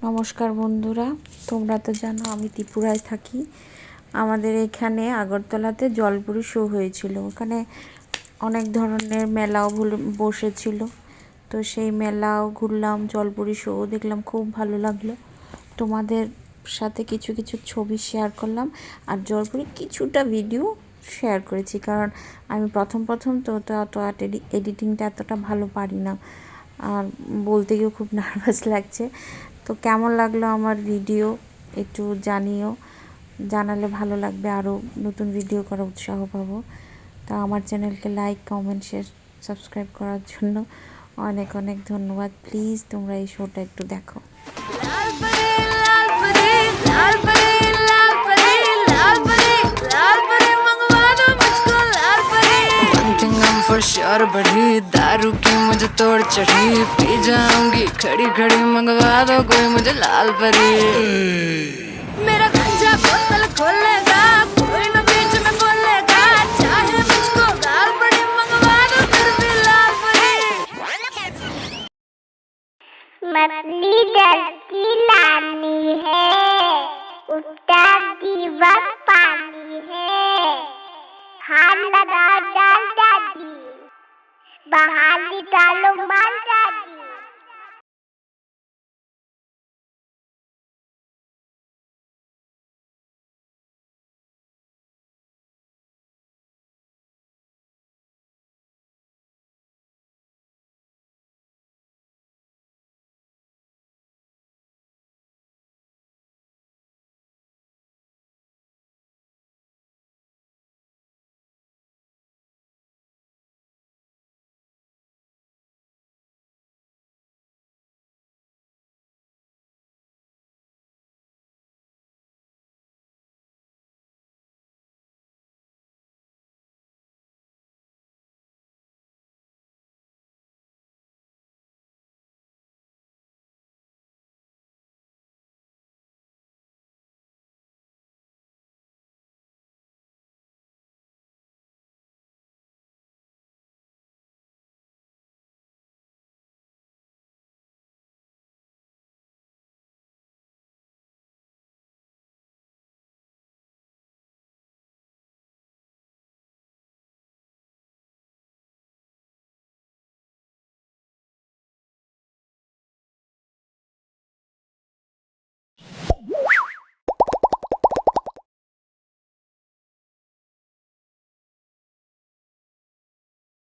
নমস্কার বন্ধুরা, তোমরা তো জানো আমি ত্রিপুরায় থাকি। আমাদের এখানে আগরতলাতে জলপুরি শো হয়েছিল। ওখানে অনেক ধরনের মেলাও বসেছিল। তো সেই মেলাও ঘুরলাম, জলপুরি শো দেখলাম, খুব ভালো লাগলো। তোমাদের সাথে কিছু কিছু ছবি শেয়ার করলাম, আর জলপুরি কিছুটা ভিডিও শেয়ার করেছি, কারণ আমি প্রথম তো অত এডিটিংটা এতটা ভালো পারি না, আর বলতে গিয়েও খুব নার্ভাস লাগছে। তো কেমন লাগলো আমার ভিডিও একটু জানিও, জানালে ভালো লাগবে, আরও নতুন ভিডিও করার উৎসাহ পাবো। তো আমার চ্যানেলকে লাইক, কমেন্ট, শেয়ার, সাবস্ক্রাইব করার জন্য অনেক অনেক ধন্যবাদ। প্লিজ তোমরা এই শোটা একটু দেখো। For sure बढ़ी दारू की मुझे तोड़ चढ़ी, पी जाऊंगी खड़ी खड़ी, मंगवा दो कोई मुझे लाल परी। मेरा गंजा बोतल खोलेगा